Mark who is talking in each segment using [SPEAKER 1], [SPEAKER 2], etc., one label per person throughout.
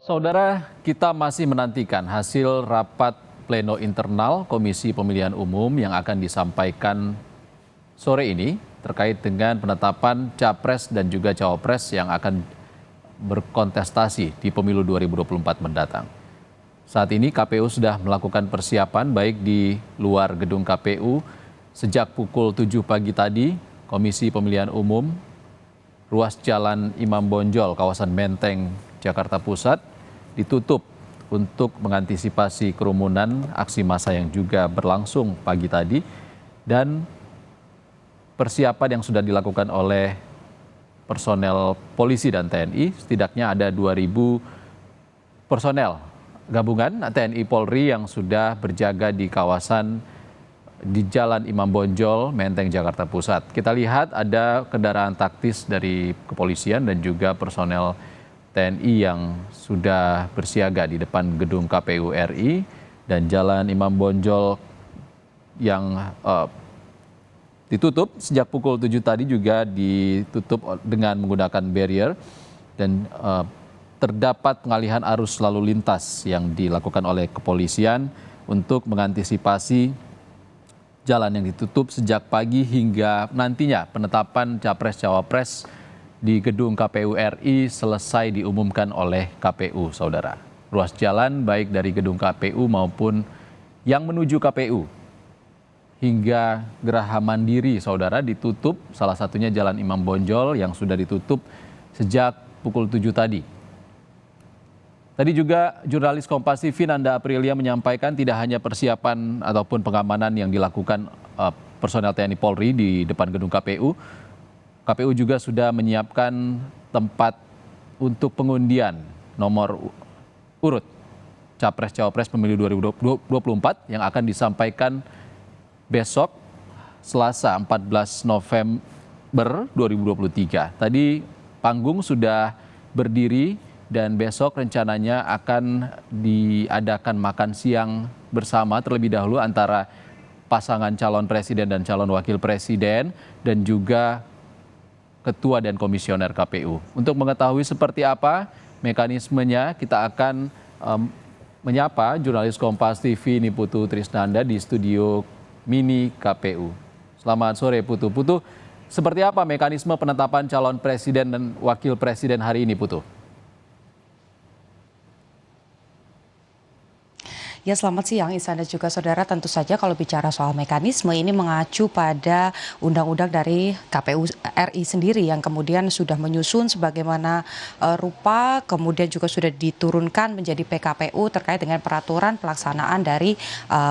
[SPEAKER 1] Saudara, kita masih menantikan hasil rapat pleno internal Komisi Pemilihan Umum yang akan disampaikan sore ini terkait dengan penetapan Capres dan juga Cawapres yang akan berkontestasi di pemilu 2024 mendatang. Saat ini KPU sudah melakukan persiapan baik di luar gedung KPU sejak pukul 7 pagi tadi. Komisi Pemilihan Umum ruas Jalan Imam Bonjol, kawasan Menteng, Jakarta Pusat ditutup untuk mengantisipasi kerumunan aksi massa yang juga berlangsung pagi tadi, dan persiapan yang sudah dilakukan oleh personel polisi dan TNI, setidaknya ada 2.000 personel gabungan TNI Polri yang sudah berjaga di kawasan di Jalan Imam Bonjol, Menteng, Jakarta Pusat. Kita lihat ada kendaraan taktis dari kepolisian dan juga personel TNI yang sudah bersiaga di depan gedung KPU RI, dan Jalan Imam Bonjol yang ditutup sejak pukul 7 tadi juga ditutup dengan menggunakan barrier, dan terdapat pengalihan arus lalu lintas yang dilakukan oleh kepolisian untuk mengantisipasi jalan yang ditutup sejak pagi hingga nantinya penetapan Capres-Cawapres di gedung KPU RI selesai diumumkan oleh KPU, saudara. Ruas jalan baik dari gedung KPU maupun yang menuju KPU hingga Geraha Mandiri, saudara, ditutup. Salah satunya Jalan Imam Bonjol yang sudah ditutup sejak pukul 7 tadi. Tadi juga jurnalis Kompas TV Nanda Aprilia menyampaikan tidak hanya persiapan ataupun pengamanan yang dilakukan personel TNI Polri di depan gedung KPU, KPU juga sudah menyiapkan tempat untuk pengundian nomor urut Capres-Cawapres pemilu 2024 yang akan disampaikan besok Selasa 14 November 2023. Tadi panggung sudah berdiri dan besok rencananya akan diadakan makan siang bersama terlebih dahulu antara pasangan calon presiden dan calon wakil presiden dan juga Ketua dan Komisioner KPU. Untuk mengetahui seperti apa mekanismenya, kita akan menyapa jurnalis Kompas TV Niputu Trisnanda di studio mini KPU. Selamat sore Putu. Putu, seperti apa mekanisme penetapan calon presiden dan wakil presiden hari ini, Putu?
[SPEAKER 2] Ya, selamat siang Ihsan dan juga saudara. Tentu saja kalau bicara soal mekanisme ini mengacu pada undang-undang dari KPU RI sendiri yang kemudian sudah menyusun sebagaimana rupa, kemudian juga sudah diturunkan menjadi PKPU terkait dengan peraturan pelaksanaan dari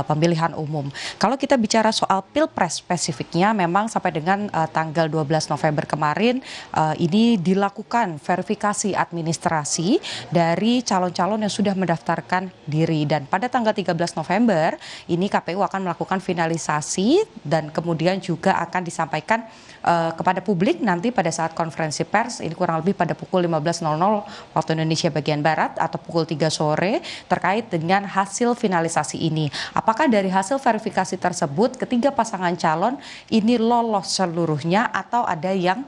[SPEAKER 2] pemilihan umum. Kalau kita bicara soal Pilpres spesifiknya, memang sampai dengan tanggal 12 November kemarin ini dilakukan verifikasi administrasi dari calon-calon yang sudah mendaftarkan diri, dan pada tanggal 13 November ini KPU akan melakukan finalisasi dan kemudian juga akan disampaikan kepada publik nanti pada saat konferensi pers, ini kurang lebih pada pukul 15.00 waktu Indonesia bagian Barat atau pukul 3 sore terkait dengan hasil finalisasi ini. Apakah dari hasil verifikasi tersebut ketiga pasangan calon ini lolos seluruhnya atau ada yang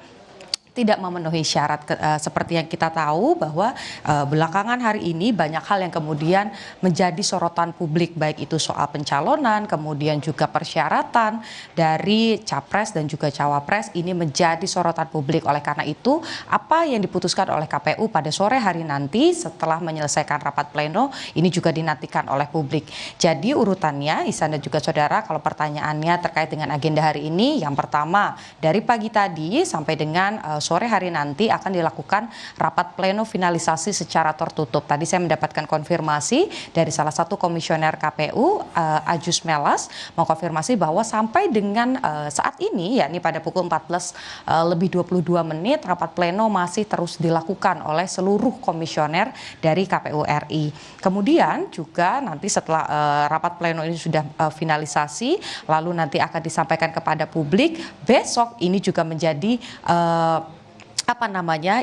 [SPEAKER 2] tidak memenuhi syarat, seperti yang kita tahu bahwa belakangan hari ini banyak hal yang kemudian menjadi sorotan publik, baik itu soal pencalonan, kemudian juga persyaratan dari Capres dan juga Cawapres ini menjadi sorotan publik. Oleh karena itu, apa yang diputuskan oleh KPU pada sore hari nanti setelah menyelesaikan rapat pleno ini juga dinantikan oleh publik. Jadi urutannya, Ihsan dan juga saudara, kalau pertanyaannya terkait dengan agenda hari ini, yang pertama dari pagi tadi sampai dengan sore hari nanti akan dilakukan rapat pleno finalisasi secara tertutup. Tadi saya mendapatkan konfirmasi dari salah satu komisioner KPU, Ajus Melas, mengkonfirmasi bahwa sampai dengan saat ini, yakni pada pukul 14:22 rapat pleno masih terus dilakukan oleh seluruh komisioner dari KPU RI. Kemudian juga nanti setelah rapat pleno ini sudah finalisasi, lalu nanti akan disampaikan kepada publik. Besok ini juga menjadi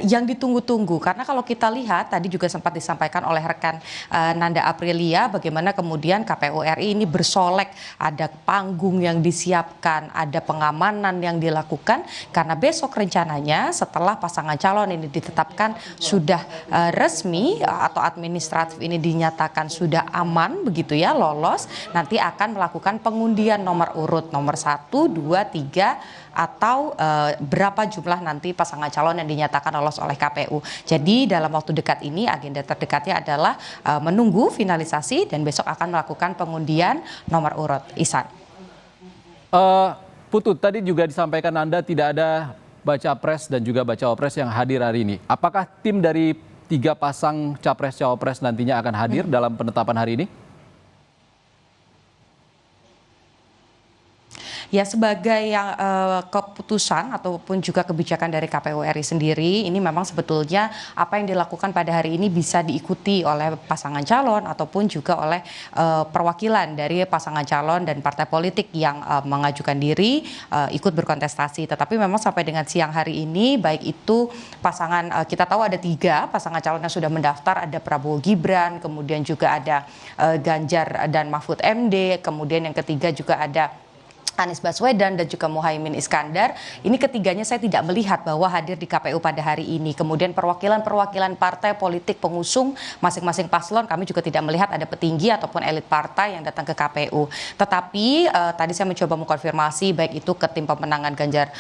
[SPEAKER 2] yang ditunggu-tunggu, karena kalau kita lihat tadi juga sempat disampaikan oleh rekan Nanda Aprilia bagaimana kemudian KPU RI ini bersolek, ada panggung yang disiapkan, ada pengamanan yang dilakukan karena besok rencananya setelah pasangan calon ini ditetapkan sudah resmi atau administratif ini dinyatakan sudah aman begitu ya, lolos, nanti akan melakukan pengundian nomor urut nomor 1, 2, 3 atau berapa jumlah nanti pasangan calon yang dinyatakan lolos oleh KPU. Jadi dalam waktu dekat ini agenda terdekatnya adalah menunggu finalisasi dan besok akan melakukan pengundian nomor urut. Ihsan.
[SPEAKER 1] Putu, tadi juga disampaikan Anda tidak ada baca pres dan juga baca pres yang hadir hari ini. Apakah tim dari 3 pasang capres-cawapres nantinya akan hadir dalam penetapan hari ini?
[SPEAKER 2] Ya, sebagai yang keputusan ataupun juga kebijakan dari KPU RI sendiri, ini memang sebetulnya apa yang dilakukan pada hari ini bisa diikuti oleh pasangan calon ataupun juga oleh perwakilan dari pasangan calon dan partai politik yang mengajukan diri ikut berkontestasi. Tetapi memang sampai dengan siang hari ini, baik itu pasangan, kita tahu ada 3 pasangan calon yang sudah mendaftar, ada Prabowo Gibran, kemudian juga ada Ganjar dan Mahfud MD, kemudian yang ketiga juga ada Anies Baswedan dan juga Muhaimin Iskandar. Ini ketiganya saya tidak melihat bahwa hadir di KPU pada hari ini. Kemudian perwakilan-perwakilan partai politik pengusung masing-masing paslon kami juga tidak melihat ada petinggi ataupun elit partai yang datang ke KPU. Tetapi tadi saya mencoba mengkonfirmasi baik itu ke tim pemenangan Ganjar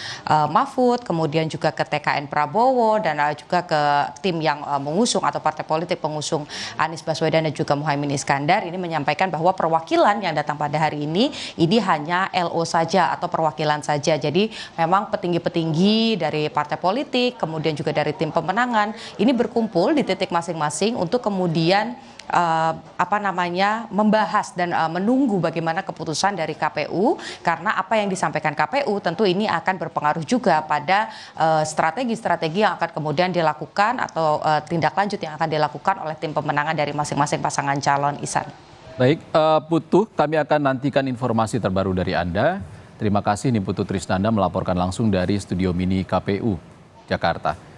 [SPEAKER 2] Mahfud, kemudian juga ke TKN Prabowo dan juga ke tim yang mengusung atau partai politik pengusung Anies Baswedan dan juga Muhaimin Iskandar, ini menyampaikan bahwa perwakilan yang datang pada hari ini hanya LO saja atau perwakilan saja. Jadi memang petinggi-petinggi dari partai politik, kemudian juga dari tim pemenangan ini berkumpul di titik masing-masing untuk kemudian membahas dan menunggu bagaimana keputusan dari KPU, karena apa yang disampaikan KPU tentu ini akan berpengaruh juga pada strategi-strategi yang akan kemudian dilakukan atau tindak lanjut yang akan dilakukan oleh tim pemenangan dari masing-masing pasangan calon. Ihsan.
[SPEAKER 1] Baik, Putu, kami akan nantikan informasi terbaru dari Anda. Terima kasih Niputu Trisnanda melaporkan langsung dari Studio Mini KPU, Jakarta.